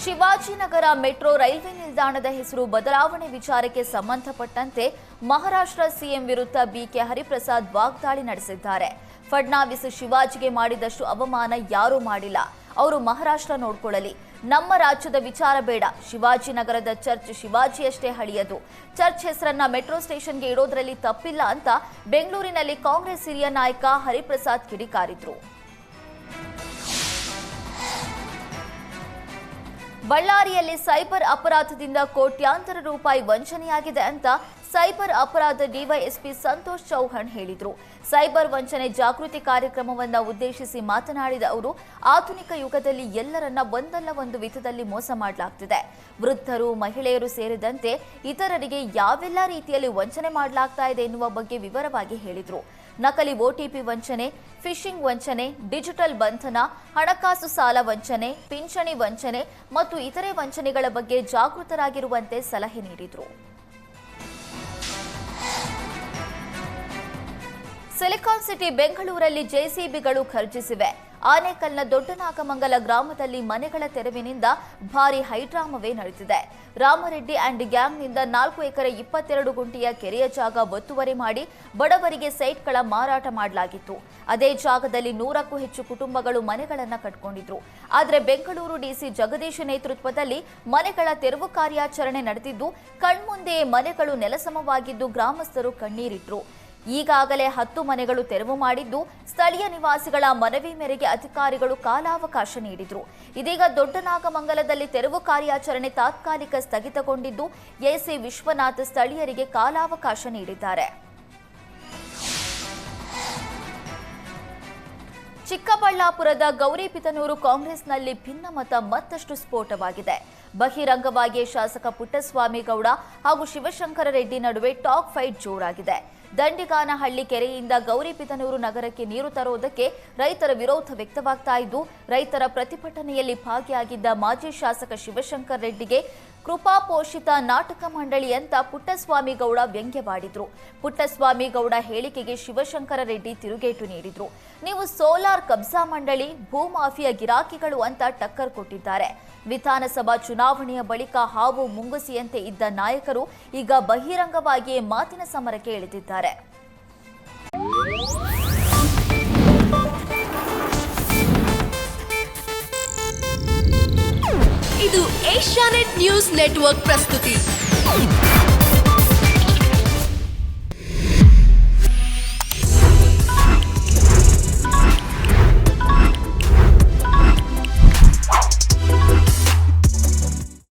Shivajinagar metro railway ನಿಲ್ದಾಣದ ಹೆಸರು ಬದಲಾವಣೆ ವಿಚಾರಕ್ಕೆ ಸಂಬಂಧಪಟ್ಟಂತೆ ಮಹಾರಾಷ್ಟ್ರ ಸಿಎಂ ವಿರುದ್ಧ ಬಿಕೆ ಹರಿಪ್ರಸಾದ್ ವಾಗ್ದಾಳಿ ನಡೆಸಿದ್ದಾರೆ. ಫಡ್ನವೀಸ್ ಶಿವಾಜಿಗೆ ಮಾಡಿದಷ್ಟು ಅವಮಾನ ಯಾರೂ ಮಾಡಿಲ್ಲ, ಅವರು ಮಹಾರಾಷ್ಟ್ರ ನೋಡ್ಕೊಳ್ಳಲಿ, ನಮ್ಮ ರಾಜ್ಯದ ವಿಚಾರ ಬೇಡ. ಶಿವಾಜಿನಗರದ ಚರ್ಚ್ ಶಿವಾಜಿಯಷ್ಟೇ ಹಳೆಯದು. ಚರ್ಚ್ ಹೆಸರನ್ನ ಮೆಟ್ರೋ ಸ್ಟೇಷನ್ಗೆ ಇಡೋದ್ರಲ್ಲಿ ತಪ್ಪಿಲ್ಲ ಅಂತ ಬೆಂಗಳೂರಿನಲ್ಲಿ ಕಾಂಗ್ರೆಸ್ ಹಿರಿಯ ನಾಯಕ ಹರಿಪ್ರಸಾದ್ ಕಿಡಿಕಾರಿದ್ರು. ಬಳ್ಳಾರಿಯಲ್ಲಿ ಸೈಬರ್ ಅಪರಾಧದಿಂದ ಕೋಟ್ಯಾಂತರ ರೂಪಾಯಿ ವಂಚನೆಯಾಗಿದೆ ಅಂತ ಸೈಬರ್ ಅಪರಾಧ ಡಿವೈಎಸ್ಪಿ ಸಂತೋಷ್ ಚೌಹಾಣ್ ಹೇಳಿದರು. ಸೈಬರ್ ವಂಚನೆ ಜಾಗೃತಿ ಕಾರ್ಯಕ್ರಮವನ್ನು ಉದ್ದೇಶಿಸಿ ಮಾತನಾಡಿದ ಅವರು, ಆಧುನಿಕ ಯುಗದಲ್ಲಿ ಎಲ್ಲರನ್ನ ಒಂದಲ್ಲ ಒಂದು ವಿಧದಲ್ಲಿ ಮೋಸ ಮಾಡಲಾಗ್ತಿದೆ. ವೃದ್ಧರು, ಮಹಿಳೆಯರು ಸೇರಿದಂತೆ ಇತರರಿಗೆ ಯಾವೆಲ್ಲ ರೀತಿಯಲ್ಲಿ ವಂಚನೆ ಮಾಡಲಾಗ್ತಾ ಇದೆ ಎನ್ನುವ ಬಗ್ಗೆ ವಿವರವಾಗಿ ಹೇಳಿದರು. ನಕಲಿ ಒಟಿಪಿ ವಂಚನೆ, ಫಿಶಿಂಗ್ ವಂಚನೆ, ಡಿಜಿಟಲ್ ಬಂಧನ, ಹಣಕಾಸು ಸಾಲ ವಂಚನೆ, ಪಿಂಚಣಿ ವಂಚನೆ ಮತ್ತು ಇತರೆ ವಂಚನೆಗಳ ಬಗ್ಗೆ ಜಾಗೃತರಾಗಿರುವಂತೆ ಸಲಹೆ ನೀಡಿದರು. ಸಿಲಿಕಾನ್ ಸಿಟಿ ಬೆಂಗಳೂರಲ್ಲಿ ಜೆಸಿಬಿಗಳು ಘರ್ಜಿಸಿವೆ. ಆನೇಕಲ್ನ ದೊಡ್ಡನಾಗಮಂಗಲ ಗ್ರಾಮದಲ್ಲಿ ಮನೆಗಳ ತೆರವಿನಿಂದ ಭಾರಿ ಹೈಡ್ರಾಮವೇ ನಡೆದಿದೆ. ರಾಮರೆಡ್ಡಿ ಅಂಡ್ ಗ್ಯಾಂಗ್ನಿಂದ 4 ಎಕರೆ 22 ಗುಂಟೆಯ ಕೆರೆಯ ಜಾಗ ಒತ್ತುವರಿ ಮಾಡಿ ಬಡವರಿಗೆ ಸೈಟ್ಗಳ ಮಾರಾಟ ಮಾಡಲಾಗಿತ್ತು. ಅದೇ ಜಾಗದಲ್ಲಿ 100ಕ್ಕೂ ಹೆಚ್ಚು ಕುಟುಂಬಗಳು ಮನೆಗಳನ್ನು ಕಟ್ಕೊಂಡಿದ್ರು. ಆದರೆ ಬೆಂಗಳೂರು ಡಿಸಿ ಜಗದೀಶ್ ನೇತೃತ್ವದಲ್ಲಿ ಮನೆಗಳ ತೆರವು ಕಾರ್ಯಾಚರಣೆ ನಡೆದಿದ್ದು, ಕಣ್ಮುಂದೆಯೇ ಮನೆಗಳು ನೆಲಸಮವಾಗಿದ್ದು ಗ್ರಾಮಸ್ಥರು ಕಣ್ಣೀರಿಟ್ರು. ಈಗಾಗಲೇ 10 ಮನೆಗಳು ತೆರವು ಮಾಡಿದ್ದು, ಸ್ಥಳೀಯ ನಿವಾಸಿಗಳ ಮನವಿ ಮೇರೆಗೆ ಅಧಿಕಾರಿಗಳು ಕಾಲಾವಕಾಶ ನೀಡಿದ್ರು. ಇದೀಗ ದೊಡ್ಡನಾಗಮಂಗಲದಲ್ಲಿ ತೆರವು ಕಾರ್ಯಾಚರಣೆ ತಾತ್ಕಾಲಿಕ ಸ್ಥಗಿತಗೊಂಡಿದ್ದು, ಎಸಿ ವಿಶ್ವನಾಥ್ ಸ್ಥಳೀಯರಿಗೆ ಕಾಲಾವಕಾಶ ನೀಡಿದ್ದಾರೆ. ಚಿಕ್ಕಬಳ್ಳಾಪುರದ ಗೌರಿಬಿದನೂರು ಕಾಂಗ್ರೆಸ್ನಲ್ಲಿ ಭಿನ್ನಮತ ಮತ್ತಷ್ಟು ಸ್ಫೋಟವಾಗಿದೆ. ಬಹಿರಂಗವಾಗಿ ಶಾಸಕ ಪುಟ್ಟಸ್ವಾಮಿ ಗೌಡ ಹಾಗೂ ಶಿವಶಂಕರ ರೆಡ್ಡಿ ನಡುವೆ ಟಾಕ್ ಫೈಟ್ ಜೋರಾಗಿದೆ. ದಂಡಿಗಾನಹಳ್ಳಿ ಕೆರೆಯಿಂದ ಗೌರಿಬಿದನೂರು ನಗರಕ್ಕೆ ನೀರು ತರುವುದಕ್ಕೆ ರೈತರ ವಿರೋಧ ವ್ಯಕ್ತವಾಗ್ತಾ ಇದ್ದು, ರೈತರ ಪ್ರತಿಭಟನೆಯಲ್ಲಿ ಭಾಗಿಯಾಗಿದ್ದ ಮಾಜಿ ಶಾಸಕ ಶಿವಶಂಕರ ರೆಡ್ಡಿಗೆ ಕೃಪಾಪೋಷಿತ ನಾಟಕ ಮಂಡಳಿ ಅಂತ ಪುಟ್ಟಸ್ವಾಮಿ ಗೌಡ ವ್ಯಂಗ್ಯವಾಡಿದ್ರು. ಪುಟ್ಟಸ್ವಾಮಿ ಗೌಡ ಹೇಳಿಕೆಗೆ ಶಿವಶಂಕರ ರೆಡ್ಡಿ ತಿರುಗೇಟು ನೀಡಿದ್ರು. ನೀವು ಸೋಲಾರ್ ಕಬ್ಜಾ ಮಂಡಳಿ, ಭೂಮಾಫಿಯಾ ಗಿರಾಕಿಗಳು ಅಂತ ಟಕ್ಕರ್ ಕೊಟ್ಟಿದ್ದಾರೆ. ವಿಧಾನಸಭಾ ಚುನಾವಣೆಯ ಬಳಿಕ ಹಾವು ಮುಂಗುಸಿಯಂತೆ ಇದ್ದ ನಾಯಕರು ಈಗ ಬಹಿರಂಗವಾಗಿಯೇ ಮಾತಿನ ಸಮರಕ್ಕೆ ಇಳಿದಿದ್ದಾರೆ. ಇದು ಏಷ್ಯಾನೆಟ್ ನ್ಯೂಸ್ ನೆಟ್ವರ್ಕ್ ಪ್ರಸ್ತುತಿ.